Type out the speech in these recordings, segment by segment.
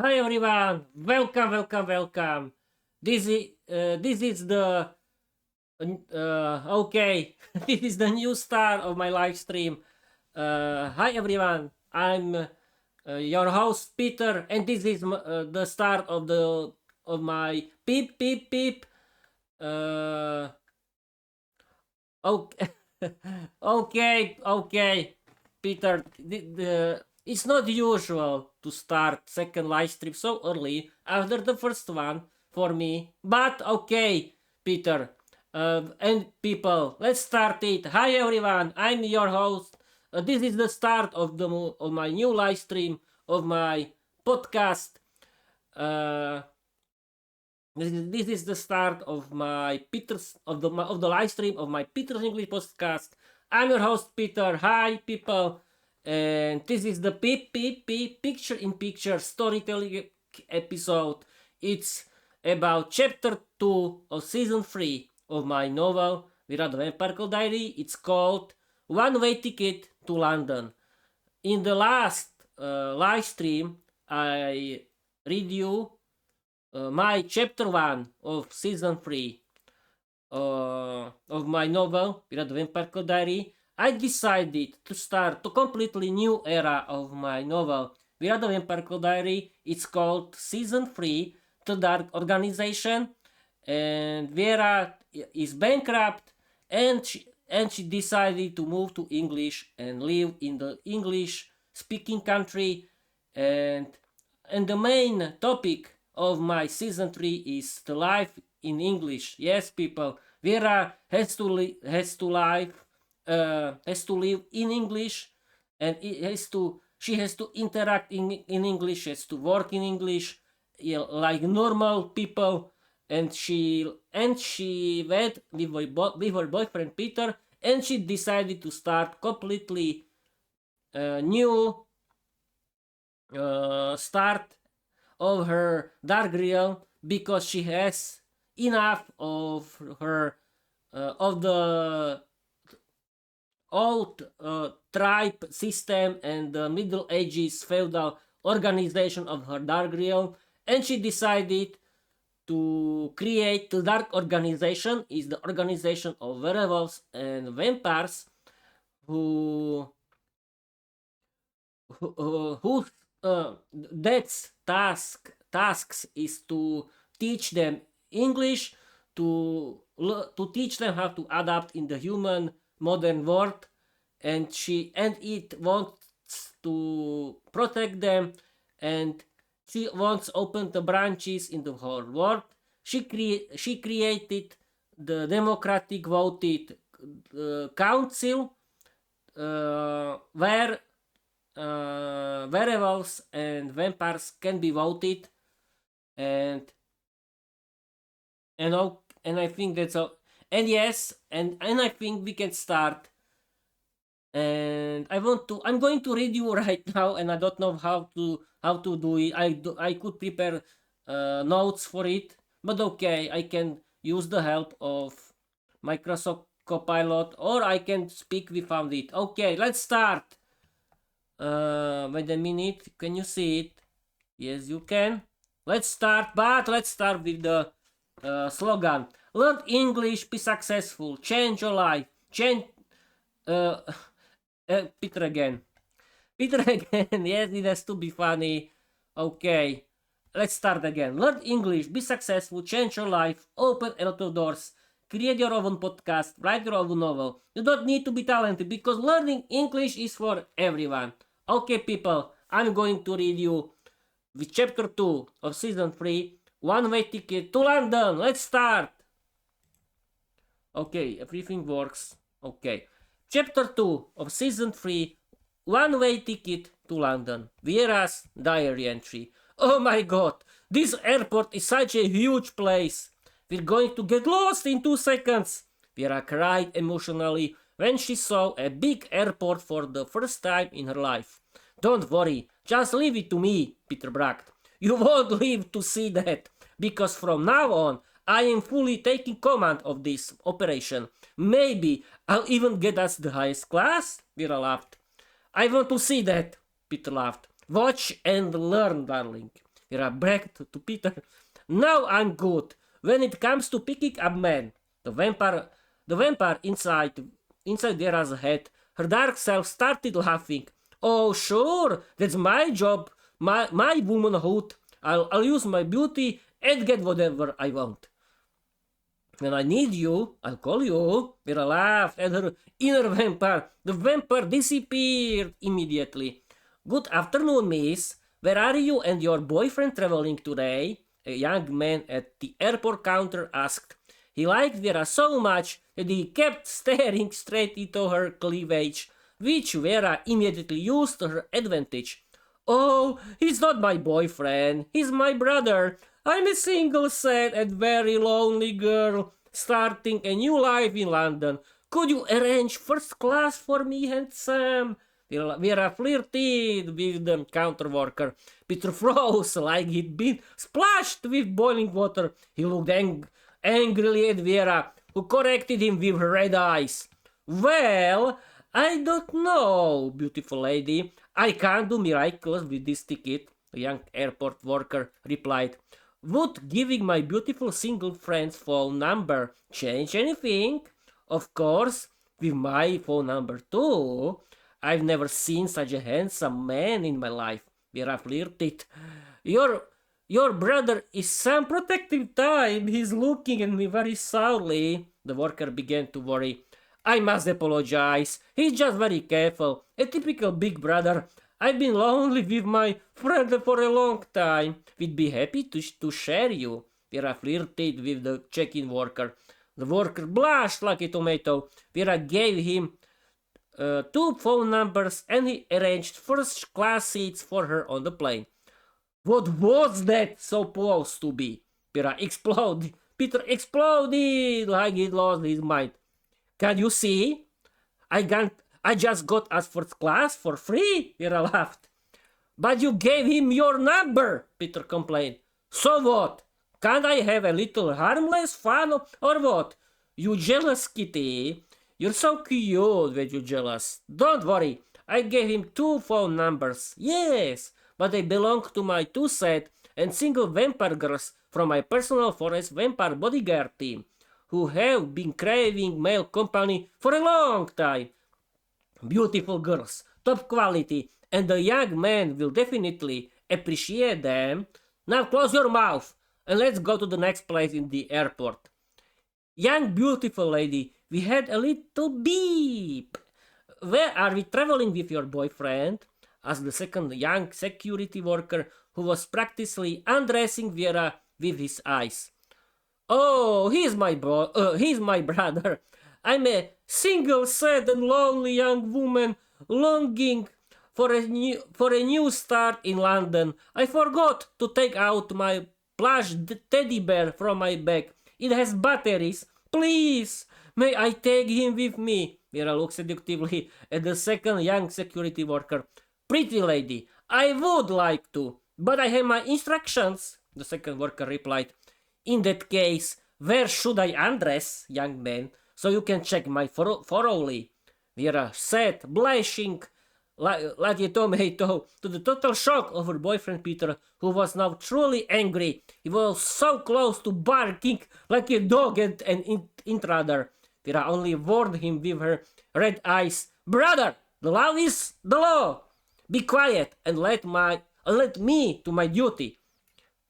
Hi everyone, welcome. This is the okay. This is the new start of my live stream. Hi everyone, I'm your host Peter, and this is the start of my peep peep peep. Okay, okay, Peter. It's not usual to start second live stream so early after the first one for me, but okay, Peter. And people, let's start it. Hi everyone, I'm your host. This is the start of of my new live stream of my podcast. Uh, this is the start of my Peter's of the live stream of my Peter's English podcast. I'm your host Peter. Hi people, and this is the picture in picture storytelling episode. It's about chapter 2 of season 3 of my novel Viera the Vampire Diary. It's called One Way Ticket to London. In the last live stream, I read you my chapter 1 of season 3 of my novel, Viera the Vampire Diary. I decided to start a completely new era of my novel, Viera the Vampire Diary. It's called season 3, The Dark Organization, and Viera is bankrupt, and she decided to move to English and live in the English speaking country. And the main topic of my season 3 is the life in English. Yes, people, Viera has to live in English, and she has to interact in English, has to work in English, like normal people. And she went with her boyfriend Peter, and she decided to start completely new start of her dark realm, because she has enough of her of the old tribe system and the Middle Ages feudal organization of her dark realm, and she decided to create the dark organization. Is the organization of werewolves and vampires who whose that's tasks is to teach them English, to teach them how to adapt in the human modern world, and it wants to protect them, and she wants open the branches in the whole world. She created the democratic voted council, where werewolves and vampires can be voted, and and I think that's all. And yes, and I think we can start. And I'm going to read you right now, and I don't know how to do it. I could prepare notes for it, but okay, I can use the help of Microsoft Copilot, or I can speak without it. Okay, let's start. Wait a minute, can you see it? Yes, you can. Let's start, but let's start with the slogan. Learn English, be successful, change your life, change... Peter again. Peter again, yes, it has to be funny. Okay, let's start again. Learn English, be successful, change your life, open a lot of doors, create your own podcast, write your own novel. You don't need to be talented, because learning English is for everyone. Okay, people, I'm going to read you with chapter 2 of season 3, One Way Ticket to London. Let's start. Okay, everything works. Okay. Chapter 2 of season 3, One Way Ticket to London. Viera's diary entry. Oh my god, this airport is such a huge place. We're going to get lost in 2 seconds. Viera cried emotionally when she saw a big airport for the first time in her life. Don't worry, just leave it to me, Peter bragged. You won't live to see that, because from now on, I am fully taking command of this operation. Maybe I'll even get us the highest class, Viera laughed. I want to see that, Peter laughed. Watch and learn, darling. Vera bragged to Peter. Now I'm good. When it comes to picking up men, the vampire inside Vera's head, her dark self started laughing. Oh, sure, that's my job, my womanhood. I'll use my beauty and get whatever I want. When I need you, I'll call you. Vera laughed at her inner vampire. The vampire disappeared immediately. Good afternoon, miss. Where are you and your boyfriend traveling today? A young man at the airport counter asked. He liked Vera so much that he kept staring straight into her cleavage, which Vera immediately used to her advantage. Oh, he's not my boyfriend. He's my brother. I'm a single, sad and very lonely girl starting a new life in London. Could you arrange first class for me, handsome? Vera flirted with the counter worker. Peter froze like he'd been splashed with boiling water. He looked angrily at Vera, who corrected him with her red eyes. Well, I don't know, beautiful lady. I can't do miracles with this ticket, the young airport worker replied. Would giving my beautiful single friend's phone number change anything? Of course, with my phone number too. I've never seen such a handsome man in my life. Vera flirted. Your brother is some protective type. He's looking at me very sourly. The worker began to worry. I must apologize. He's just very careful. A typical big brother. I've been lonely with my friend for a long time. We'd be happy to share you. Vera flirted with the check-in worker. The worker blushed like a tomato. Vera gave him 2 phone numbers and he arranged first class seats for her on the plane. What was that supposed to be? Peter exploded like he lost his mind. Can you see? I just got us first class for free, Vera laughed. But you gave him your number, Peter complained. So what? Can't I have a little harmless fun or what? You jealous kitty? You're so cute when you're jealous. Don't worry, I gave him 2 phone numbers. Yes, but they belong to my 2 sad and single vampire girls from my personal forest vampire bodyguard team, who have been craving male company for a long time. Beautiful girls, top quality, and the young man will definitely appreciate them. Now close your mouth and let's go to the next place in the airport. Young beautiful lady, we had a little beep. Where are we traveling with your boyfriend? Asked the second young security worker who was practically undressing Viera with his eyes. Oh, he's my brother. I'm a single, sad and lonely young woman longing for a new start in London. I forgot to take out my plush teddy bear from my bag. It has batteries. Please, may I take him with me? Viera looked seductively at the second young security worker. Pretty lady, I would like to, but I have my instructions, the second worker replied. In that case, where should I undress, young man, so you can check my thoroughly? Viera said, blushing like a tomato, to the total shock of her boyfriend Peter, who was now truly angry. He was so close to barking like a dog at an intruder. Viera only warned him with her red eyes. Brother, the law is the law. Be quiet and let me to my duty.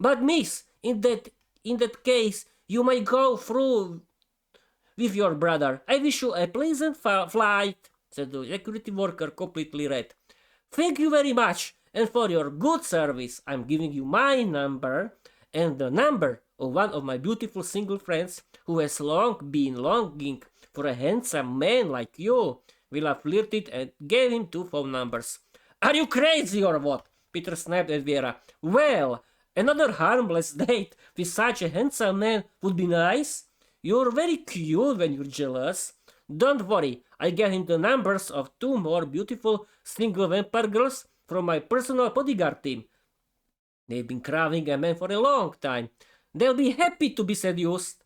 But miss, in that case, you may go through with your brother. I wish you a pleasant flight, said the security worker, completely red. Thank you very much, and for your good service, I'm giving you my number and the number of one of my beautiful single friends who has long been longing for a handsome man like you. Villa flirted and gave him 2 phone numbers. Are you crazy or what? Peter snapped at Viera. Well, another harmless date with such a handsome man would be nice. You're very cute when you're jealous. Don't worry, I gave him the numbers of 2 more beautiful single vampire girls from my personal bodyguard team. They've been craving a man for a long time. They'll be happy to be seduced.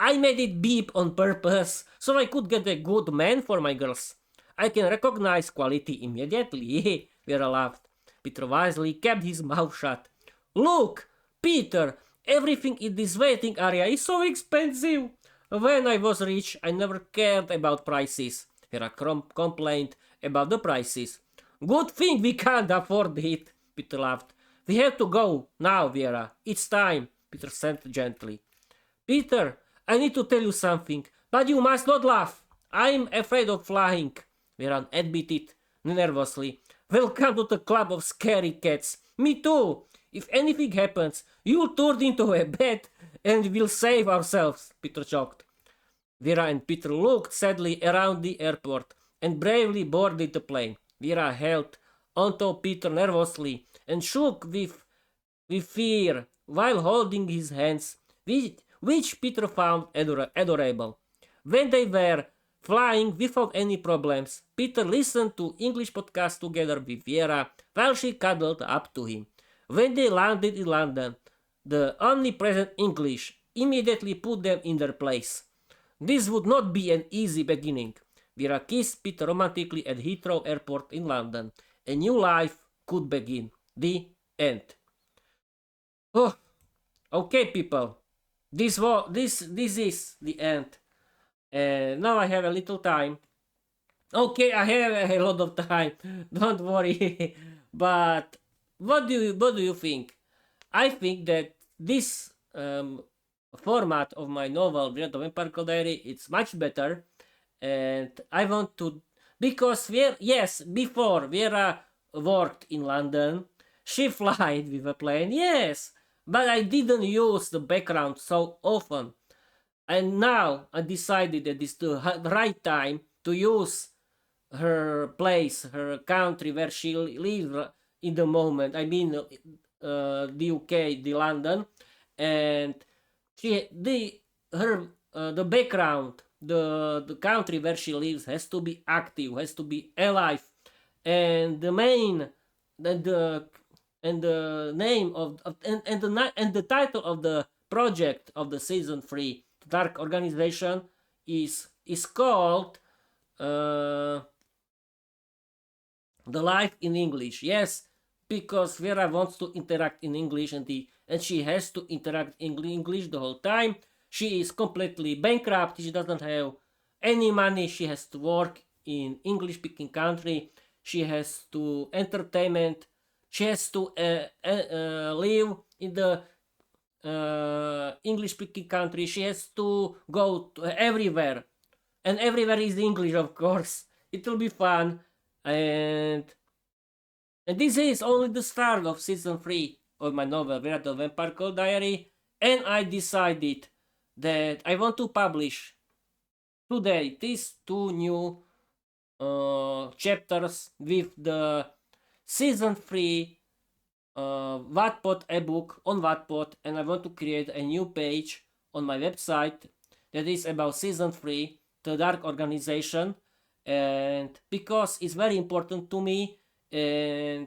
I made it beep on purpose, so I could get a good man for my girls. I can recognize quality immediately, Vera laughed. Peter wisely kept his mouth shut. Look, Peter, everything in this waiting area is so expensive. When I was rich, I never cared about prices. Vera complained about the prices. Good thing we can't afford it, Peter laughed. We have to go now, Vera. It's time, Peter said gently. Peter, I need to tell you something, but you must not laugh. I'm afraid of flying, Vera admitted nervously. Welcome to the club of scary cats. Me too. If anything happens, you'll turn into a bat and we'll save ourselves, Peter joked. Vera and Peter looked sadly around the airport and bravely boarded the plane. Vera held onto Peter nervously and shook with fear while holding his hands, which Peter found adorable. When they were flying without any problems, Peter listened to English podcasts together with Viera while she cuddled up to him. When they landed in London, the omnipresent English immediately put them in their place. This would not be an easy beginning. Viera kissed Peter romantically at Heathrow Airport in London. A new life could begin. The end. Oh, okay, people. This is the end. And now I have a little time. Okay, I have a lot of time. Don't worry. But what do you think? I think that this format of my novel, Viera the Vampire Diary, it's much better. And I want to, because before Viera worked in London, she flied with a plane, yes, but I didn't use the background so often. And now I decided that it's the right time to use her place, her country where she lives in the moment. I mean, the UK, the London, and the background, the country where she lives has to be active, has to be alive, and the main, and the name of and the title of the project of the season 3 Dark Organization is called The Life in English. Yes, because Vera wants to interact in English, and she has to interact in English the whole time. She is completely bankrupt. She doesn't have any money. She has to work in English-speaking country. She has to entertainment. She has to live in the English-speaking country. She has to go to everywhere, and everywhere is English, of course. It will be fun, and this is only the start of season 3 of my novel, Viera the Vampire Diary, and I decided that I want to publish today these 2 new chapters with the season 3 Wattpad ebook on Wattpad, and I want to create a new page on my website that is about season 3, The Dark Organization, and because it's very important to me, and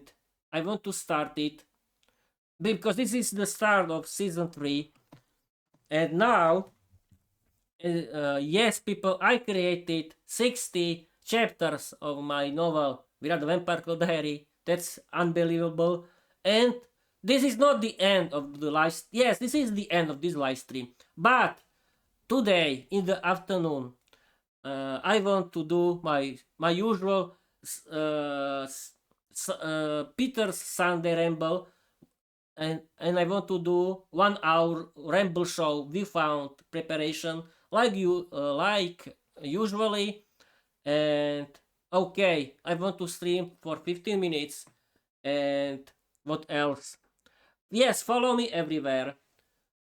I want to start it because this is the start of season 3. And now, yes, people, I created 60 chapters of my novel, Viera the Vampire Diary. That's unbelievable. And this is not the end of the live. Yes, this is the end of this live stream. But today, in the afternoon, I want to do my usual Peter's Sunday Ramble. And I want to do 1 hour ramble show without preparation, like usually. And okay, I want to stream for 15 minutes. And what else? Yes, follow me everywhere.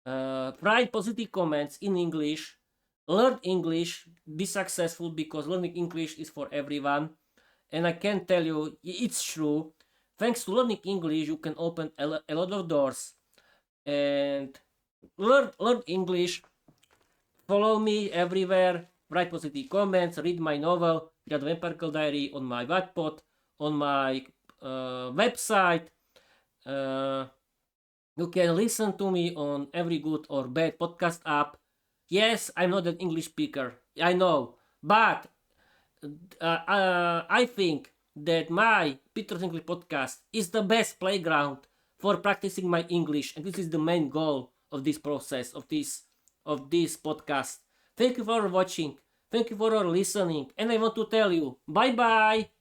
Write positive comments in English. Learn English. Be successful, because learning English is for everyone. And I can tell you, it's true. Thanks to learning English, you can open a lot of doors. And learn English. Follow me everywhere. Write positive comments. Read my novel, Viera the Vampire Diary, on my Wattpad, on my website. You can listen to me on every good or bad podcast app. Yes, I'm not an English speaker, I know, but I think that my Peter's English podcast is the best playground for practicing my English, and this is the main goal of this process, of this podcast. Thank you for watching. Thank you for listening, and I want to tell you bye bye.